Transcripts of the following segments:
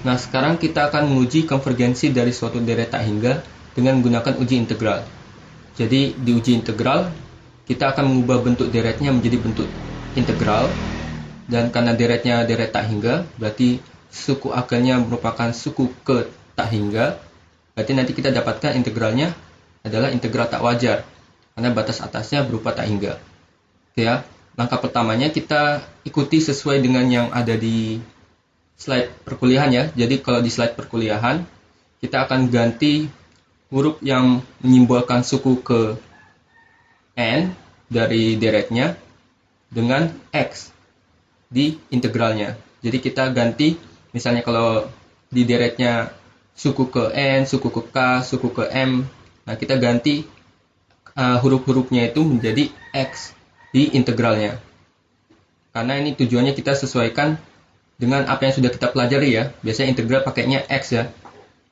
Nah, sekarang kita akan menguji konvergensi dari suatu deret tak hingga dengan menggunakan uji integral. Jadi, di uji integral, kita akan mengubah bentuk deretnya menjadi bentuk integral. Dan karena deretnya deret tak hingga, berarti suku akalnya merupakan suku ke tak hingga. Berarti nanti kita dapatkan integralnya adalah integral tak wajar, karena batas atasnya berupa tak hingga. Oke ya, langkah pertamanya kita ikuti sesuai dengan yang ada di slide perkuliahan ya. Jadi kalau di slide perkuliahan, kita akan ganti huruf yang menyimbolkan suku ke n dari deretnya dengan x di integralnya. Jadi kita ganti, misalnya kalau di deretnya suku ke n, suku ke k, suku ke m, nah kita ganti huruf-hurufnya itu menjadi x di integralnya. Karena ini tujuannya kita sesuaikan dengan apa yang sudah kita pelajari ya. Biasanya integral pakainya x ya.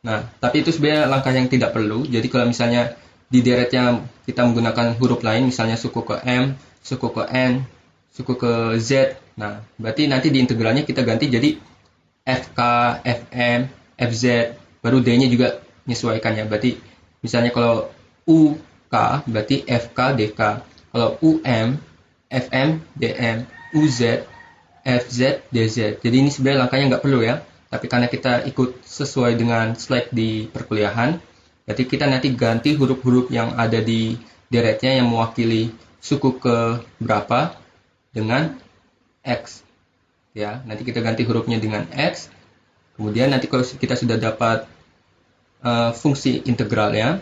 Nah, tapi itu sebenarnya langkah yang tidak perlu. Jadi kalau misalnya di deretnya kita menggunakan huruf lain, misalnya suku ke m, suku ke n, suku ke z, nah berarti nanti di integralnya kita ganti jadi fk, fm, fz, baru d-nya juga menyesuaikannya. Berarti misalnya kalau uk berarti fk, dk. Kalau um, fm, dm, uz, fz, dz. Jadi ini sebenarnya langkahnya nggak perlu ya. Tapi karena kita ikut sesuai dengan slide di perkuliahan, berarti kita nanti ganti huruf-huruf yang ada di deretnya yang mewakili suku ke berapa dengan x. Ya, nanti kita ganti hurufnya dengan x. Kemudian nanti kalau kita sudah dapat fungsi integralnya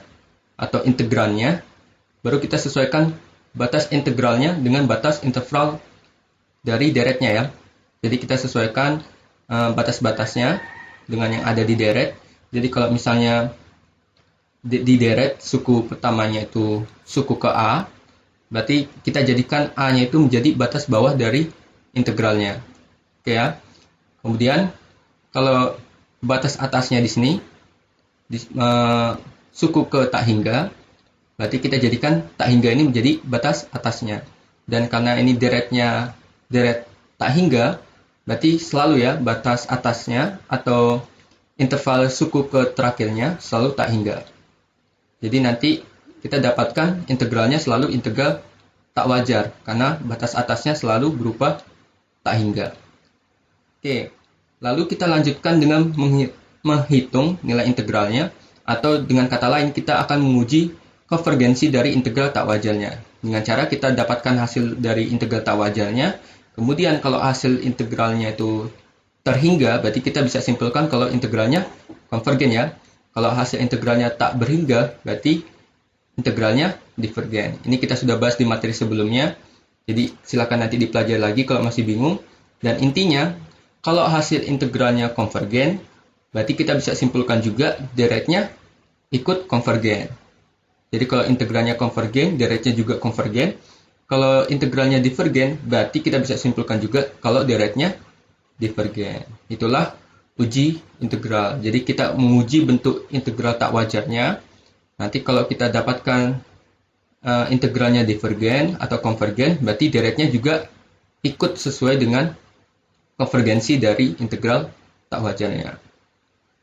atau integrannya, baru kita sesuaikan batas integralnya dengan batas interval dari deretnya ya. Jadi kita sesuaikan batas-batasnya dengan yang ada di deret. Jadi kalau misalnya di deret suku pertamanya itu suku ke a, berarti kita jadikan a-nya itu menjadi batas bawah dari integralnya. Oke ya. Kemudian kalau batas atasnya di sini suku ke tak hingga, berarti kita jadikan tak hingga ini menjadi batas atasnya. Dan karena ini deretnya deret tak hingga, berarti selalu ya batas atasnya atau interval suku ke terakhirnya selalu tak hingga. Jadi nanti kita dapatkan integralnya selalu integral tak wajar karena batas atasnya selalu berupa tak hingga. Oke, lalu kita lanjutkan dengan menghitung nilai integralnya, atau dengan kata lain kita akan menguji konvergensi dari integral tak wajarnya. Dengan cara kita dapatkan hasil dari integral tak wajarnya. Kemudian kalau hasil integralnya itu terhingga, berarti kita bisa simpulkan kalau integralnya konvergen ya. Kalau hasil integralnya tak berhingga, berarti integralnya divergen. Ini kita sudah bahas di materi sebelumnya. Jadi silakan nanti dipelajari lagi kalau masih bingung. Dan intinya, kalau hasil integralnya konvergen, berarti kita bisa simpulkan juga deretnya ikut konvergen. Jadi kalau integralnya konvergen, deretnya juga konvergen. Kalau integralnya divergen, berarti kita bisa simpulkan juga kalau deretnya divergen. Itulah uji integral. Jadi kita menguji bentuk integral tak wajarnya. Nanti kalau kita dapatkan integralnya divergen atau konvergen, berarti deretnya juga ikut sesuai dengan konvergensi dari integral tak wajarnya.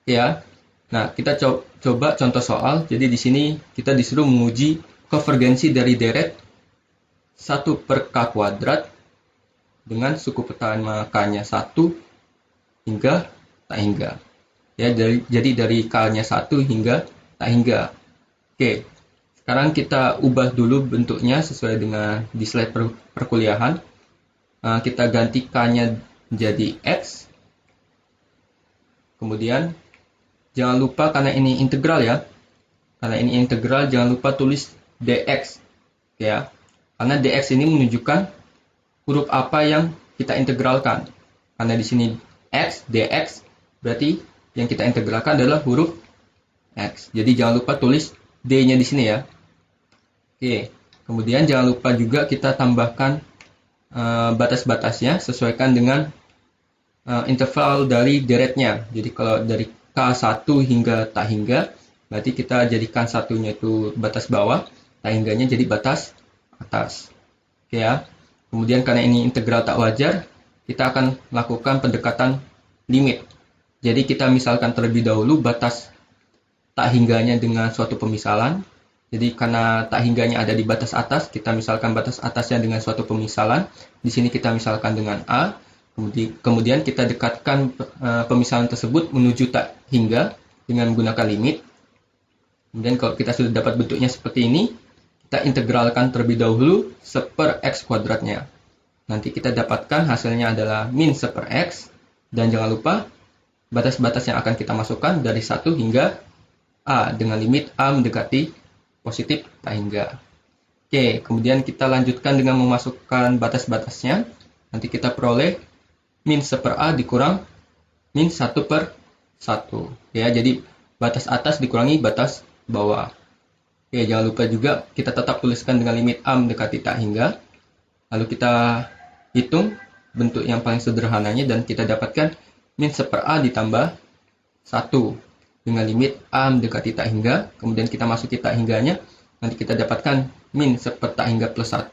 Ya. Nah, kita coba contoh soal. Jadi di sini kita disuruh menguji konvergensi dari deret 1 per k kuadrat dengan suku pertama k-nya 1 hingga tak hingga. Ya, jadi dari k-nya 1 hingga tak hingga. Oke, sekarang kita ubah dulu bentuknya sesuai dengan di slide perkuliahan. Kita ganti k-nya menjadi x. Kemudian jangan lupa karena ini integral ya. Karena ini integral, jangan lupa tulis dx. Oke ya. Karena dx ini menunjukkan huruf apa yang kita integralkan. Karena di sini x, dx, berarti yang kita integralkan adalah huruf x. Jadi jangan lupa tulis d-nya di sini ya. Oke. Kemudian jangan lupa juga kita tambahkan batas-batasnya, sesuaikan dengan interval dari deretnya. Jadi kalau dari K1 hingga tak hingga, berarti kita jadikan satunya itu batas bawah, tak hingganya jadi batas atas. Oke ya. Kemudian karena ini integral tak wajar, kita akan lakukan pendekatan limit. Jadi kita misalkan terlebih dahulu batas tak hingganya dengan suatu pemisalan. Jadi karena tak hingganya ada di batas atas, kita misalkan batas atasnya dengan suatu pemisalan. Di sini kita misalkan dengan A. Kemudian kita dekatkan pemisalan tersebut menuju tak hingga dengan menggunakan limit. Kemudian kalau kita sudah dapat bentuknya seperti ini, kita integralkan terlebih dahulu 1 per x kuadratnya. Nanti kita dapatkan hasilnya adalah min 1 per x. Dan jangan lupa batas-batas yang akan kita masukkan dari 1 hingga A dengan limit A mendekati positif tak hingga. Oke, kemudian kita lanjutkan dengan memasukkan batas-batasnya. Nanti kita peroleh min 1 per A dikurang min 1 per 1. Ya, jadi batas atas dikurangi batas bawah. Oke, jangan lupa juga kita tetap tuliskan dengan limit A mendekati tak hingga. Lalu kita hitung bentuk yang paling sederhananya dan kita dapatkan min 1 per A ditambah 1 dengan limit A mendekati tak hingga. Kemudian kita masuki tak hingganya. Nanti kita dapatkan min 1 per tak hingga plus 1.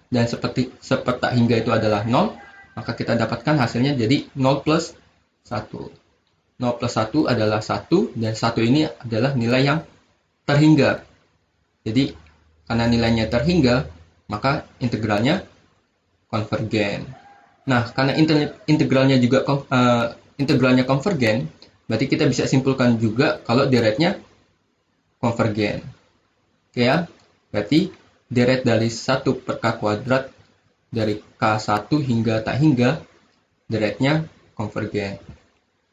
Dan seperti 1 per tak hingga itu adalah 0. Maka kita dapatkan hasilnya jadi 0 plus 1. 0 plus 1 adalah 1. Dan 1 ini adalah nilai yang terhingga. Jadi karena nilainya terhingga, maka integralnya konvergen. Nah, karena integralnya juga integralnya konvergen, berarti kita bisa simpulkan juga kalau deretnya konvergen. Oke ya, berarti deret dari 1 per k kuadrat dari K1 hingga tak hingga, deretnya konvergen.